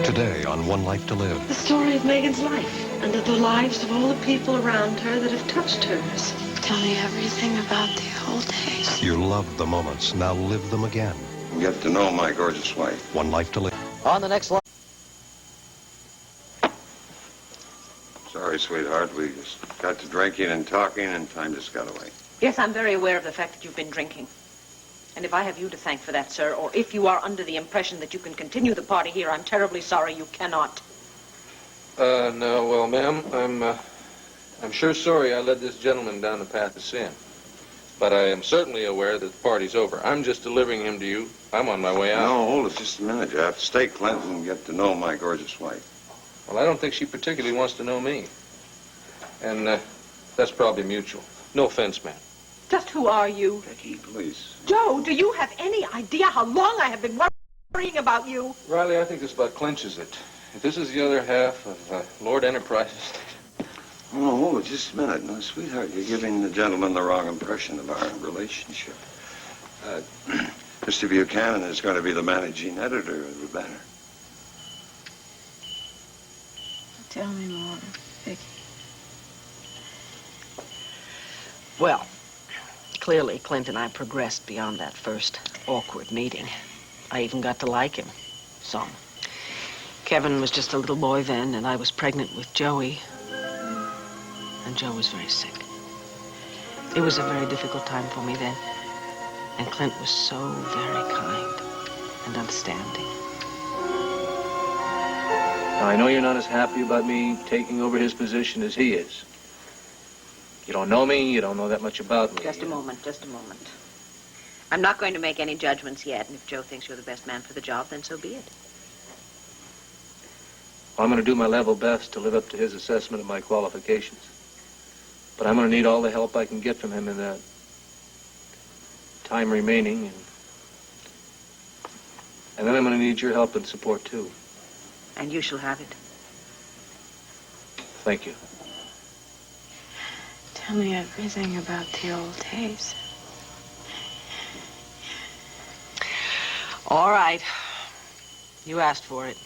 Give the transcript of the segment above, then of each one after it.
Today on One Life to Live. The story of Megan's life and of the lives of all the people around her that have touched hers. Tell me everything about the old days. You loved the moments, now live them again. Get to know my gorgeous wife. One Life to Live. On the next line. Sorry, sweetheart. We just got to drinking and talking, and time just got away. Yes, I'm very aware of the fact that you've been drinking. And if I have you to thank for that, sir, or if you are under the impression that you can continue the party here, I'm terribly sorry you cannot. No, well, ma'am, I'm sure sorry I led this gentleman down the path of sin. But I am certainly aware that the party's over. I'm just delivering him to you. I'm on my way out. No, hold it just a minute. You have to stay, Clint, and get to know my gorgeous wife. Well, I don't think she particularly wants to know me. And that's probably mutual. No offense, ma'am. Just who are you? Becky, please. Joe, do you have any idea how long I have been worrying about you? Riley, I think this about clinches it. If this is the other half of Lord Enterprise's... Oh, hold it just a minute. No, sweetheart, you're giving the gentleman the wrong impression of our relationship. Mr. Buchanan is going to be the managing editor of the Banner. Tell me more, Vicky. Well, clearly Clint and I progressed beyond that first awkward meeting. I even got to like him. Some. Kevin was just a little boy then, and I was pregnant with Joey. And Joe was very sick. It was a very difficult time for me then. And Clint was so very kind and understanding. Now, I know you're not as happy about me taking over his position as he is. You don't know me, you don't know that much about me. Just a moment. I'm not going to make any judgments yet, and if Joe thinks you're the best man for the job, then so be it. I'm going to do my level best to live up to his assessment of my qualifications. But I'm going to need all the help I can get from him in that time remaining. And then I'm going to need your help and support, too. And you shall have it. Thank you. Tell me everything about the old days. All right. You asked for it.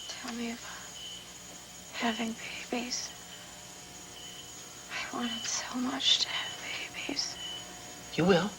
Tell me about having babies. I wanted so much to have babies. You will.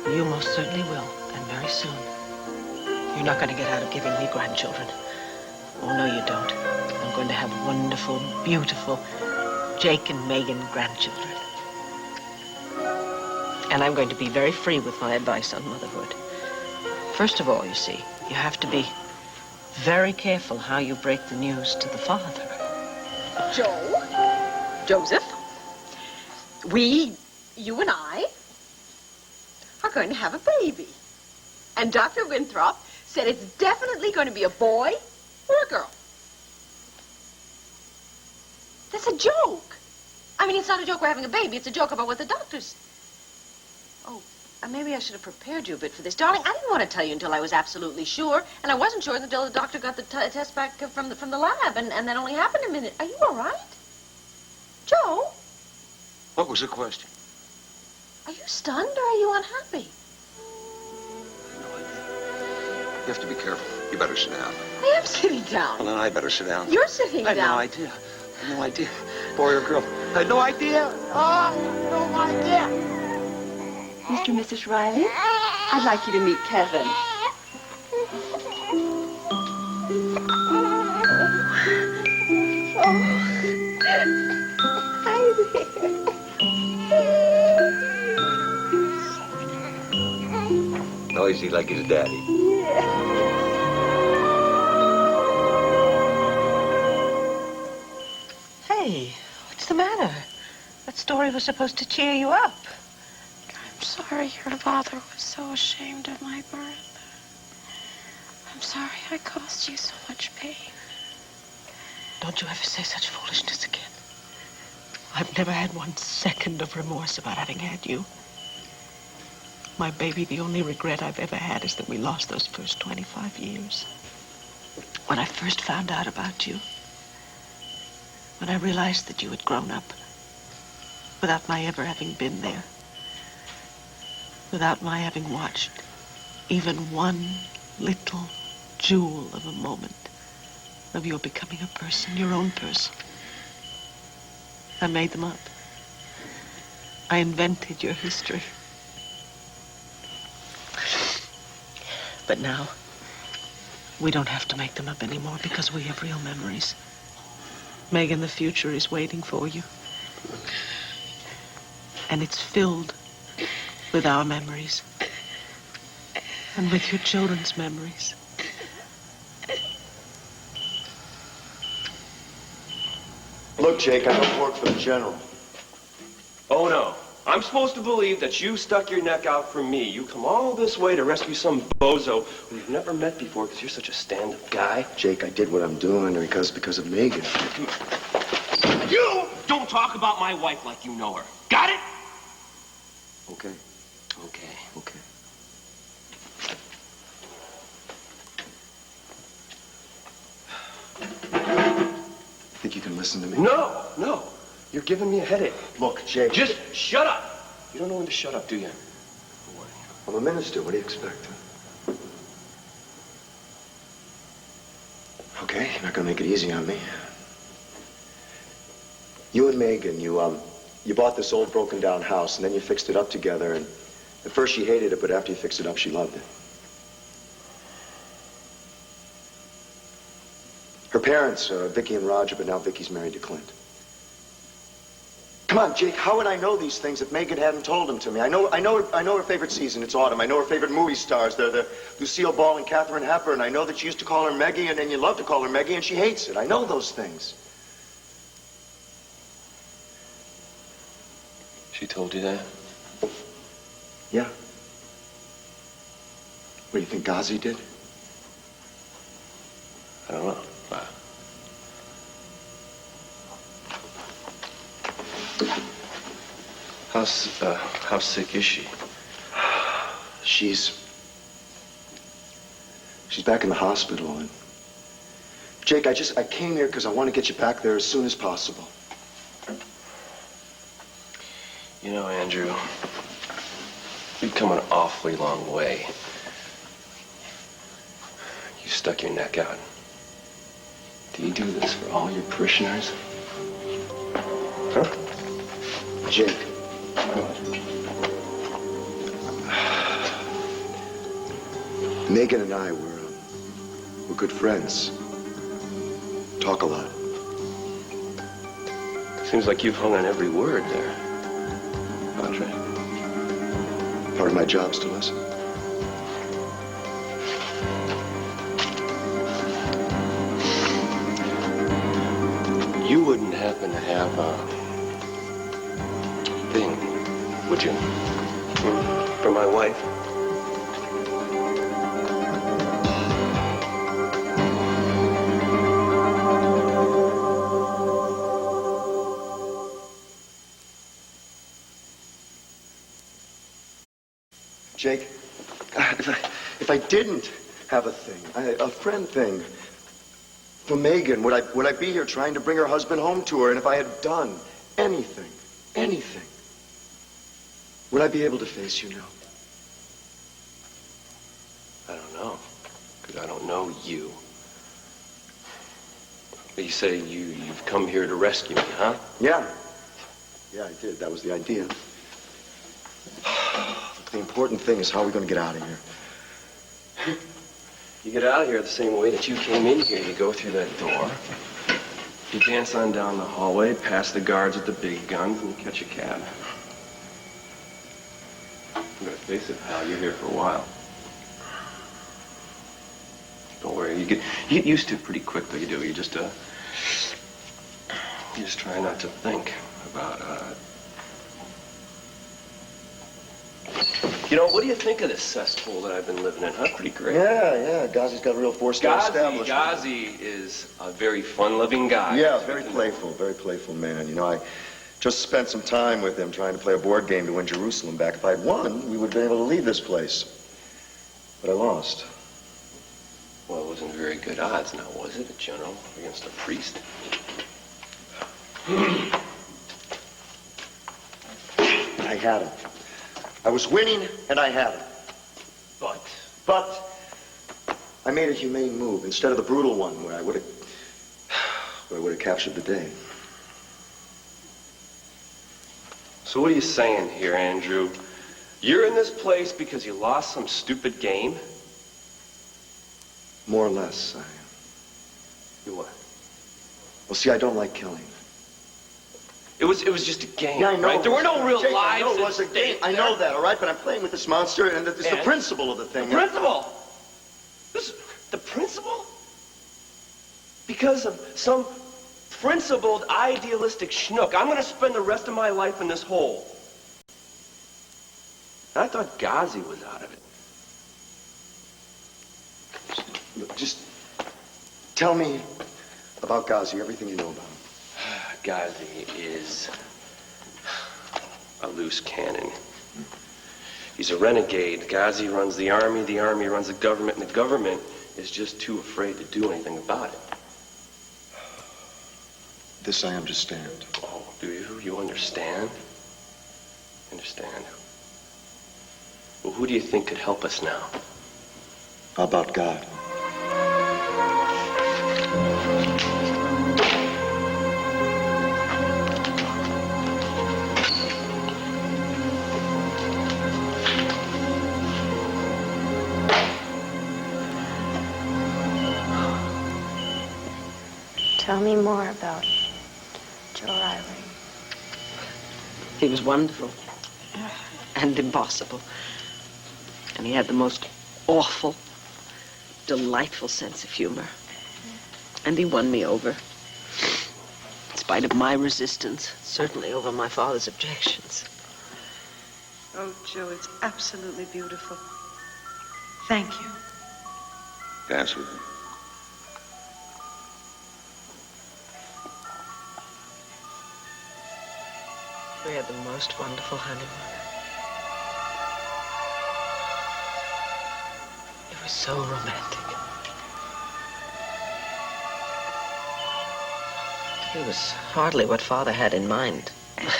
You most certainly will, and very soon. You're not going to get out of giving me grandchildren. Oh, no, you don't. I'm going to have wonderful, beautiful Jake and Megan grandchildren. And I'm going to be very free with my advice on motherhood. First of all, you see, you have to be very careful how you break the news to the father. Joseph, you and I, are going to have a baby. And Dr. Winthrop said it's definitely going to be a boy or a girl. That's a joke. I mean, it's not a joke we're having a baby. It's a joke about what the doctors... Oh, maybe I should have prepared you a bit for this. Darling, I didn't want to tell you until I was absolutely sure. And I wasn't sure until the doctor got the test back from the lab. And that only happened a minute. Are you all right? Joe? What was the question? Are you stunned or are you unhappy? No idea. You have to be careful. You better sit down. I am sitting down. Well, then I better sit down. You're sitting I down. had no idea. I had no idea. Boy or girl. I had no idea. Oh, I had no idea. Mr. and Mrs. Riley, I'd like you to meet Kevin. Noisy like his daddy. Hey, what's the matter? That story was supposed to cheer you up. I'm sorry your father was so ashamed of my birth. I'm sorry I caused you so much pain. Don't you ever say such foolishness again. I've never had 1 second of remorse about having had you. My baby, the only regret I've ever had is that we lost those first 25 years. When I first found out about you, when I realized that you had grown up without my ever having been there, without my having watched even one little jewel of a moment of your becoming a person, your own person. I made them up. I invented your history. But now, we don't have to make them up anymore because we have real memories. Megan, the future is waiting for you. And it's filled with our memories. And with your children's memories. Look, Jake, I don't work for the general. Oh, no. I'm supposed to believe that you stuck your neck out for me. You come all this way to rescue some bozo who you've never met before because you're such a stand-up guy. Jake, I did what I'm doing because of Megan. You don't talk about my wife like you know her. Got it? Okay. Okay. Okay. Think you can listen to me? No, no. You're giving me a headache. Look, Jake. Just shut up. You don't know when to shut up, do you? I'm a minister. What do you expect? Okay, you're not gonna make it easy on me. You and Megan, you bought this old broken down house and then you fixed it up together, and at first she hated it, but after you fixed it up, she loved it. Her parents are Vicky and Roger, but now Vicky's married to Clint. Come on, Jake, how would I know these things if Megan hadn't told them to me? I know her favorite season, it's autumn. I know her favorite movie stars, they're Lucille Ball and Katharine Hepburn. I know that you used to call her Meggie, and then you love to call her Meggie, and she hates it. I know those things. She told you that? Yeah. What do you think Ghazi did? I don't know. How sick is she? She's back in the hospital, and Jake, I came here because I want to get you back there as soon as possible. You know, Andrew, you've come an awfully long way. You stuck your neck out. Do you do this for all your parishioners? Huh? Jake. Megan and I, we're good friends. Talk a lot. Seems like you've hung on every word there, Padre. Part of my job's to listen. You wouldn't happen to have a thing, would you? For my wife? Jake, if I didn't have a thing, a friend thing, for Megan, would I be here trying to bring her husband home to her? And if I had done anything, would I be able to face you now? I don't know, because I don't know you. But you say you've come here to rescue me, huh? Yeah. Yeah, I did. That was the idea. The important thing is how are we going to get out of here? You get out of here the same way that you came in here. You go through that door. You dance on down the hallway, past the guards with the big guns, and you catch a cab. I'm gonna face it, pal. You're here for a while. Don't worry. You get used to it pretty quickly. You do. You just try not to think about You know, what do you think of this cesspool that I've been living in, huh? Pretty great. Yeah. Ghazi's got a real four-star establishment. Ghazi is a very fun-loving guy. Yeah, very playful man. You know, I just spent some time with him trying to play a board game to win Jerusalem back. If I'd won, we would have been able to leave this place. But I lost. Well, it wasn't very good odds now, was it? A general against a priest? I had him. I was winning, and I had him. But I made a humane move instead of the brutal one where I would have captured the day. So what are you saying here, Andrew? You're in this place because you lost some stupid game? More or less, I am. You what? Well, see, I don't like killing. It was just a game, Yeah, I know. right? There were no real Jake, lives. I know it was a game. I know that, all right? But I'm playing with this monster, and it's the principle of the thing. The principle? The principle? Because of some principled, idealistic schnook, I'm going to spend the rest of my life in this hole. I thought Ghazi was out of it. Look, just tell me about Ghazi, everything you know about him. Ghazi is a loose cannon. He's a renegade. Ghazi runs the army runs the government, and the government is just too afraid to do anything about it. This I understand. Oh, do you? You understand? Understand? Well, who do you think could help us now? How about God? Tell me more about Joe Riley. He was wonderful and impossible. And he had the most awful, delightful sense of humor. And he won me over. In spite of my resistance, certainly over my father's objections. Oh, Joe, it's absolutely beautiful. Thank you. Dance with him. We had the most wonderful honeymoon. It was so romantic. He was hardly what Father had in mind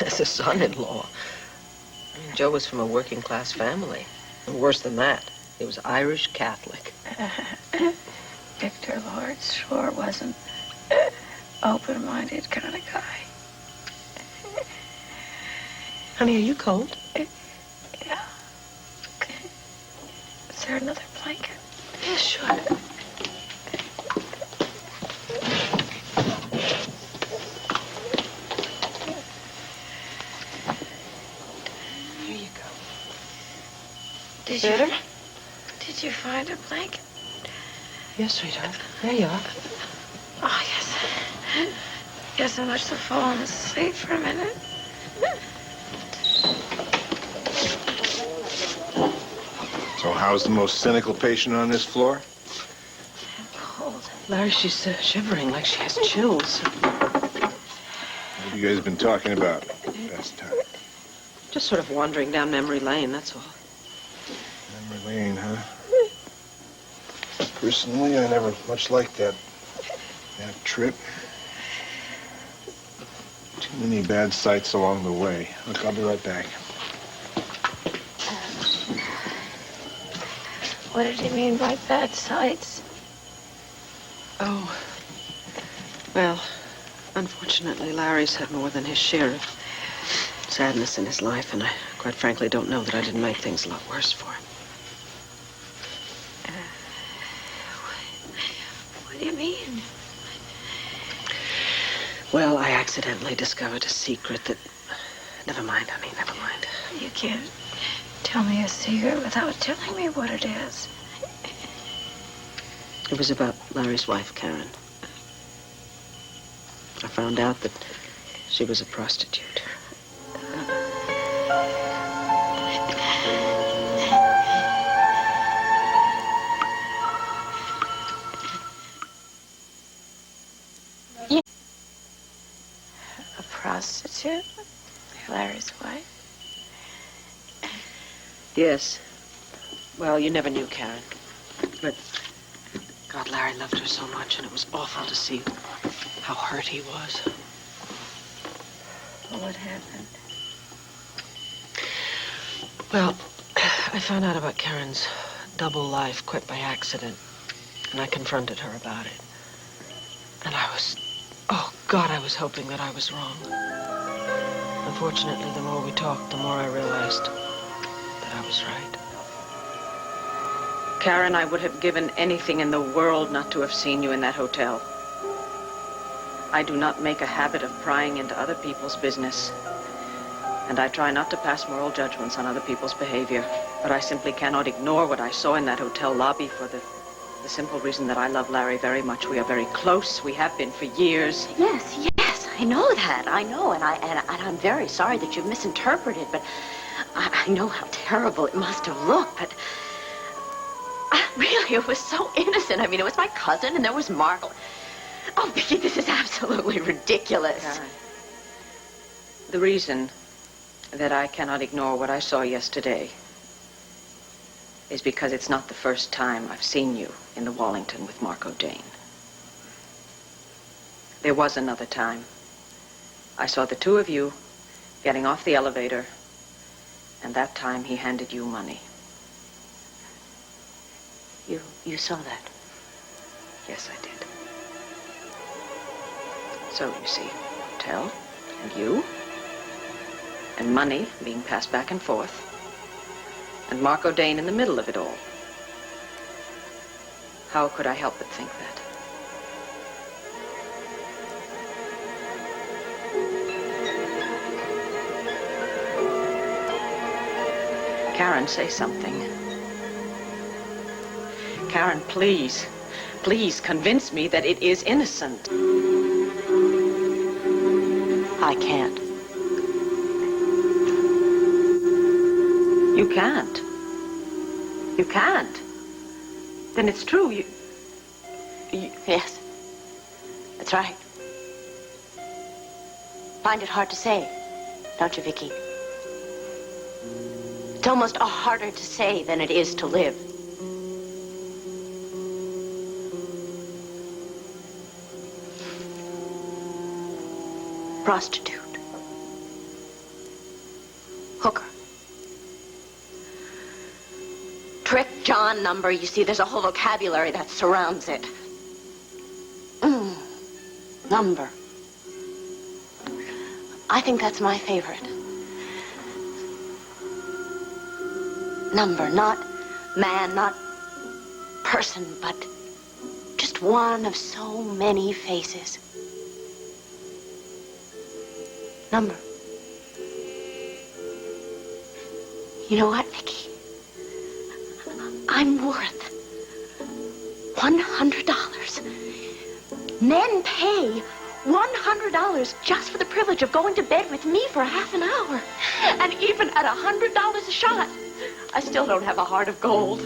as a son-in-law. I mean, Joe was from a working-class family. And worse than that, he was Irish Catholic. Victor Lord sure wasn't open-minded kind of guy. Honey, are you cold? Yeah. Is there another blanket? Yeah, sure. Here you go. Did you find a blanket? Yes, sweetheart. There you are. Oh, yes. Guess I must have fallen asleep for a minute. So how's the most cynical patient on this floor? Cold. Larry, she's shivering like she has chills. What have you guys been talking about past time? Just sort of wandering down memory lane, that's all. Memory lane, huh? Personally, I never much liked that trip. Too many bad sights along the way. Look, I'll be right back. What did he mean by bad sights? Oh. Well, unfortunately, Larry's had more than his share of sadness in his life, and I quite frankly don't know that I didn't make things a lot worse for him. What do you mean? Well, I accidentally discovered a secret that... Never mind, honey, never mind. You can't tell me a secret without telling me what it is. It was about Larry's wife, Karen. I found out that she was a prostitute. A prostitute? Larry's wife? Yes. Well, you never knew Karen. But, God, Larry loved her so much, and it was awful to see how hurt he was. What happened? Well, I found out about Karen's double life quit by accident, and I confronted her about it. And oh God, I was hoping that I was wrong. Unfortunately, the more we talked, the more I realized that I was right. Karen, I would have given anything in the world not to have seen you in that hotel. I do not make a habit of prying into other people's business. And I try not to pass moral judgments on other people's behavior. But I simply cannot ignore what I saw in that hotel lobby for the simple reason that I love Larry very much. We are very close. We have been for years. Yes, I know that. I know, and I'm very sorry that you've misinterpreted, but I know how terrible it must have looked, but really, it was so innocent. I mean, it was my cousin, and there was Margot. Oh, Vicki, this is absolutely ridiculous. Karen, the reason that I cannot ignore what I saw yesterday is because it's not the first time I've seen you in the Wallington with Marco Dane. There was another time. I saw the two of you getting off the elevator, and that time he handed you money. You saw that? Yes, I did. So, you see, hotel, and you, and money being passed back and forth, and Marco Dane in the middle of it all. How could I help but think that? Karen, say something. Karen, please, please convince me that it is innocent. I can't. You can't. You can't. Then it's true. You... Yes. That's right. Find it hard to say, don't you, Vicki? It's almost harder to say than it is to live. Prostitute. Hooker. Trick, John, number. You see, there's a whole vocabulary that surrounds it. Number. I think that's my favorite. Number, not man, not person, but just one of so many faces. Number. You know what, Vicki? I'm worth $100. Men pay $100 just for the privilege of going to bed with me for half an hour. And even at $100 a shot, I still don't have a heart of gold.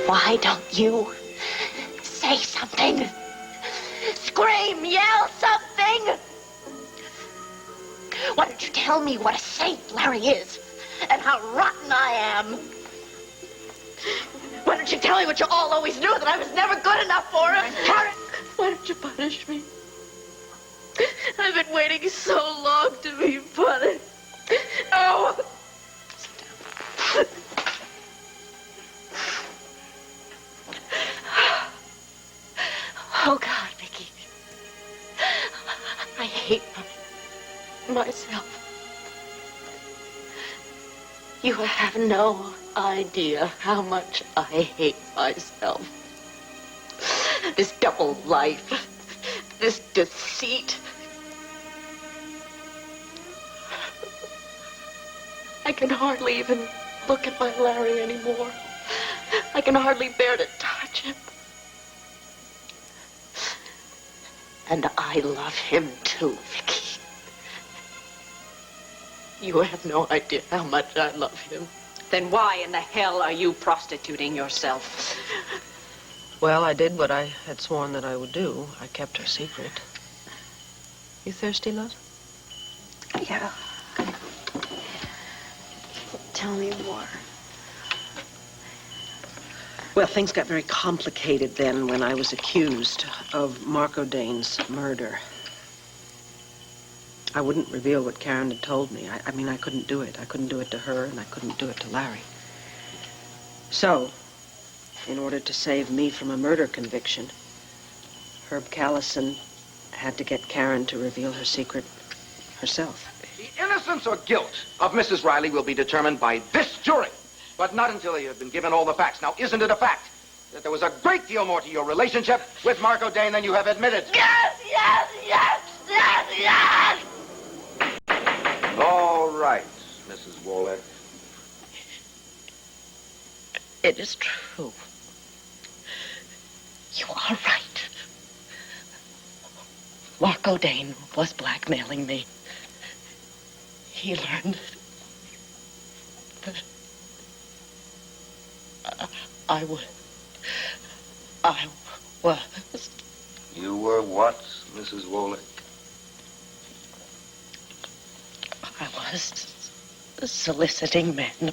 Why don't you say something? Scream, yell something! Why don't you tell me what a saint Larry is and how rotten I am? Why don't you tell me what you all always knew, that I was never good enough for him? Why don't you punish me? I've been waiting so long to be punished. Oh! Oh, God, Vicki. I hate myself. You have no idea how much I hate myself. This double life, this deceit. I can hardly even look at my Larry anymore. I can hardly bear to touch him. And I love him too, Vicki. You have no idea how much I love him. Then why in the hell are you prostituting yourself? Well, I did what I had sworn that I would do. I kept her secret. You thirsty, love? Yeah. Tell me more. Well, things got very complicated then when I was accused of Marco Dane's murder. I wouldn't reveal what Karen had told me. I mean, I couldn't do it. I couldn't do it to her, and I couldn't do it to Larry. So, in order to save me from a murder conviction, Herb Callison had to get Karen to reveal her secret herself. The innocence or guilt of Mrs. Riley will be determined by this jury, but not until they have been given all the facts. Now, isn't it a fact that there was a great deal more to your relationship with Marco Dane than you have admitted? Yes, yes, yes, yes, yes! All right, Mrs. Wolek. It is true. You are right. Marco Dane was blackmailing me. He learned that I was... You were what, Mrs. Wolek? I was soliciting men